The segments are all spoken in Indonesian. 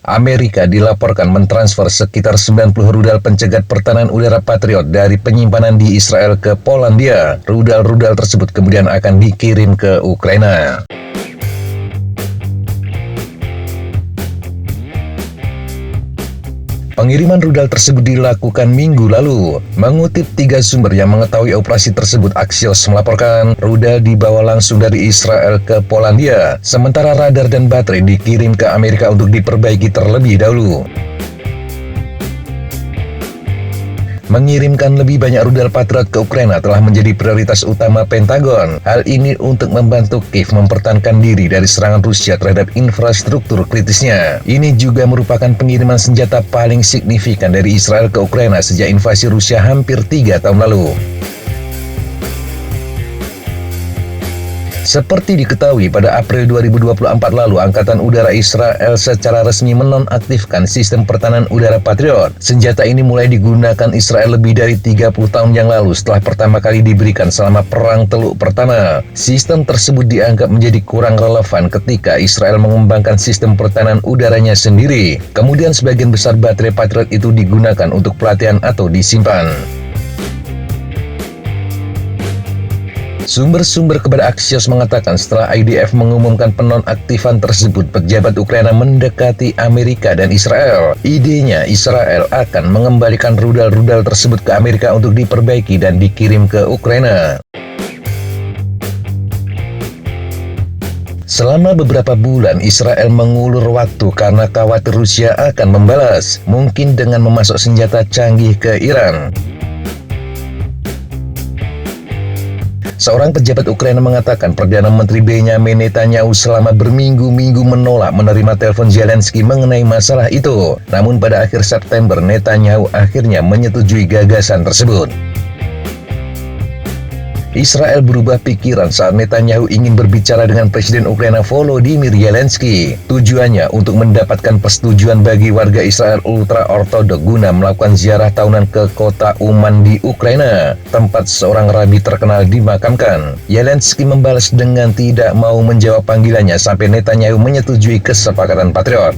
Amerika dilaporkan mentransfer sekitar 90 rudal pencegat pertahanan udara Patriot dari penyimpanan di Israel ke Polandia. Rudal-rudal tersebut kemudian akan dikirim ke Ukraina. Pengiriman rudal tersebut dilakukan minggu lalu. Mengutip 3 sumber yang mengetahui operasi tersebut, Axios melaporkan rudal dibawa langsung dari Israel ke Polandia, sementara radar dan baterai dikirim ke Amerika untuk diperbaiki terlebih dahulu. Mengirimkan lebih banyak rudal Patriot ke Ukraina telah menjadi prioritas utama Pentagon. Hal ini untuk membantu Kiev mempertahankan diri dari serangan Rusia terhadap infrastruktur kritisnya. Ini juga merupakan pengiriman senjata paling signifikan dari Israel ke Ukraina sejak invasi Rusia hampir 3 tahun lalu. Seperti diketahui, pada April 2024 lalu, Angkatan Udara Israel secara resmi menonaktifkan sistem pertahanan udara Patriot. Senjata ini mulai digunakan Israel lebih dari 30 tahun yang lalu setelah pertama kali diberikan selama Perang Teluk Pertama. Sistem tersebut dianggap menjadi kurang relevan ketika Israel mengembangkan sistem pertahanan udaranya sendiri. Kemudian sebagian besar baterai Patriot itu digunakan untuk pelatihan atau disimpan. Sumber-sumber kepada Axios mengatakan setelah IDF mengumumkan penonaktifan tersebut, pejabat Ukraina mendekati Amerika dan Israel. Idenya, Israel akan mengembalikan rudal-rudal tersebut ke Amerika untuk diperbaiki dan dikirim ke Ukraina. Selama beberapa bulan, Israel mengulur waktu karena khawatir Rusia akan membalas, mungkin dengan memasok senjata canggih ke Iran. Seorang pejabat Ukraina mengatakan Perdana Menteri Benjamin Netanyahu selama berminggu-minggu menolak menerima telepon Zelensky mengenai masalah itu. Namun pada akhir September, Netanyahu akhirnya menyetujui gagasan tersebut. Israel berubah pikiran saat Netanyahu ingin berbicara dengan Presiden Ukraina Volodymyr Zelensky. Tujuannya untuk mendapatkan persetujuan bagi warga Israel ultra-ortodok guna melakukan ziarah tahunan ke kota Uman di Ukraina, tempat seorang rabi terkenal dimakamkan. Zelensky membalas dengan tidak mau menjawab panggilannya sampai Netanyahu menyetujui kesepakatan Patriot.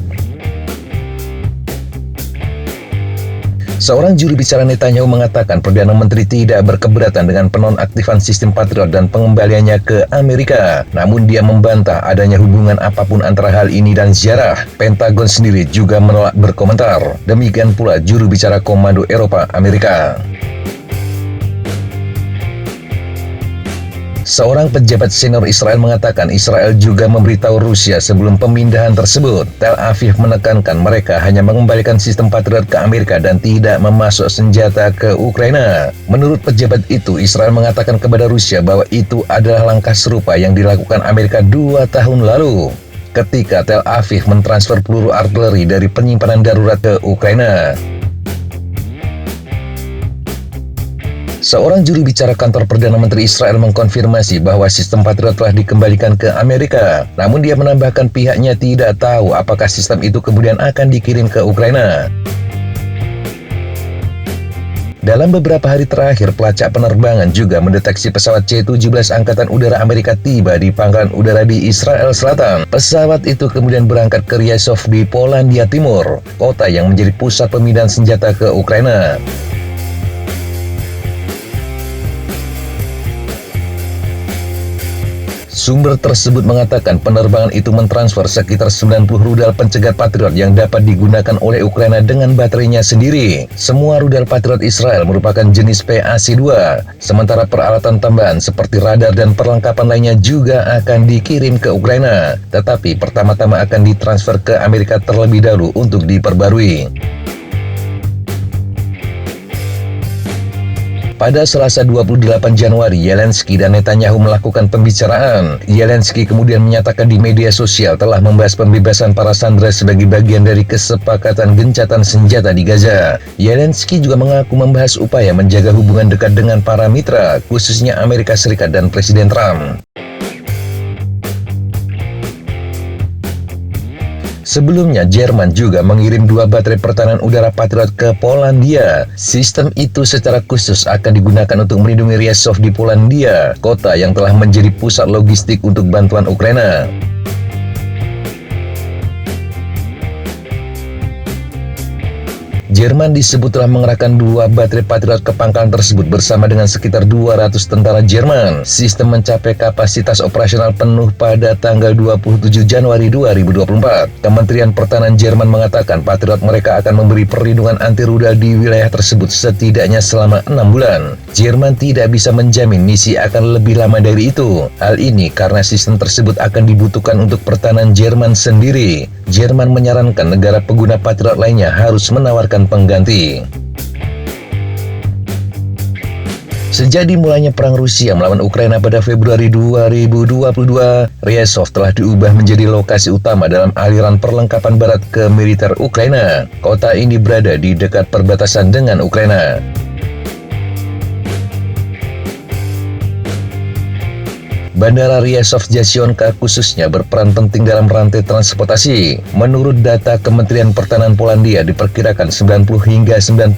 Seorang juru bicara Netanyahu mengatakan Perdana Menteri tidak berkeberatan dengan penonaktifan sistem Patriot dan pengembaliannya ke Amerika. Namun dia membantah adanya hubungan apapun antara hal ini dan ziarah. Pentagon sendiri juga menolak berkomentar. Demikian pula juru bicara Komando Eropa Amerika. Seorang pejabat senior Israel mengatakan Israel juga memberitahu Rusia sebelum pemindahan tersebut. Tel Aviv menekankan mereka hanya mengembalikan sistem Patriot ke Amerika dan tidak memasok senjata ke Ukraina. Menurut pejabat itu, Israel mengatakan kepada Rusia bahwa itu adalah langkah serupa yang dilakukan Amerika 2 tahun lalu, ketika Tel Aviv mentransfer peluru artileri dari penyimpanan darurat ke Ukraina. Seorang juru bicara kantor Perdana Menteri Israel mengkonfirmasi bahwa sistem Patriot telah dikembalikan ke Amerika. Namun dia menambahkan pihaknya tidak tahu apakah sistem itu kemudian akan dikirim ke Ukraina. Dalam beberapa hari terakhir, pelacak penerbangan juga mendeteksi pesawat C-17 Angkatan Udara Amerika tiba di pangkalan udara di Israel Selatan. Pesawat itu kemudian berangkat ke Ryazov di Polandia Timur, kota yang menjadi pusat pemindahan senjata ke Ukraina. Sumber tersebut mengatakan penerbangan itu mentransfer sekitar 90 rudal pencegat Patriot yang dapat digunakan oleh Ukraina dengan baterainya sendiri. Semua rudal Patriot Israel merupakan jenis PAC-2, sementara peralatan tambahan seperti radar dan perlengkapan lainnya juga akan dikirim ke Ukraina, tetapi pertama-tama akan ditransfer ke Amerika terlebih dahulu untuk diperbarui. Pada Selasa 28 Januari, Zelensky dan Netanyahu melakukan pembicaraan. Zelensky kemudian menyatakan di media sosial telah membahas pembebasan para sandera sebagai bagian dari kesepakatan gencatan senjata di Gaza. Zelensky juga mengaku membahas upaya menjaga hubungan dekat dengan para mitra, khususnya Amerika Serikat dan Presiden Trump. Sebelumnya, Jerman juga mengirim 2 baterai pertahanan udara Patriot ke Polandia. Sistem itu secara khusus akan digunakan untuk melindungi Ryazov di Polandia, kota yang telah menjadi pusat logistik untuk bantuan Ukraina. Jerman disebut telah mengerahkan 2 baterai Patriot ke pangkalan tersebut bersama dengan sekitar 200 tentara Jerman. Sistem mencapai kapasitas operasional penuh pada tanggal 27 Januari 2024. Kementerian Pertahanan Jerman mengatakan Patriot mereka akan memberi perlindungan anti rudal di wilayah tersebut setidaknya selama 6 bulan. Jerman tidak bisa menjamin misi akan lebih lama dari itu. Hal ini karena sistem tersebut akan dibutuhkan untuk pertahanan Jerman sendiri. Jerman menyarankan negara pengguna Patriot lainnya harus menawarkan pengganti. Sejak dimulainya perang Rusia melawan Ukraina pada Februari 2022, Ryazov telah diubah menjadi lokasi utama dalam aliran perlengkapan barat ke militer Ukraina. Kota ini berada di dekat perbatasan dengan Ukraina. Bandara Ryazov-Jasionka khususnya berperan penting dalam rantai transportasi. Menurut data Kementerian Pertahanan Polandia, diperkirakan 90 hingga 95%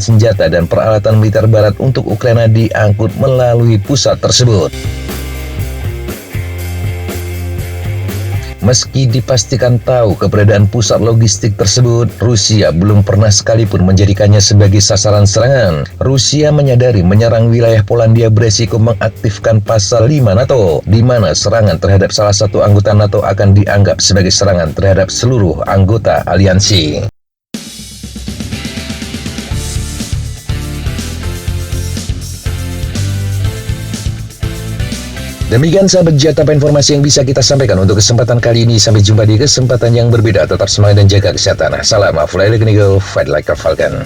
senjata dan peralatan militer barat untuk Ukraina diangkut melalui pusat tersebut. Meski dipastikan tahu keberadaan pusat logistik tersebut, Rusia belum pernah sekalipun menjadikannya sebagai sasaran serangan. Rusia menyadari menyerang wilayah Polandia beresiko mengaktifkan pasal 5 NATO, di mana serangan terhadap salah satu anggota NATO akan dianggap sebagai serangan terhadap seluruh anggota aliansi. Demikian sahabat Jatapa informasi yang bisa kita sampaikan untuk kesempatan kali ini. Sampai jumpa di kesempatan yang berbeda. Tetap semangat dan jaga kesehatan. Salam, fight like a falcon.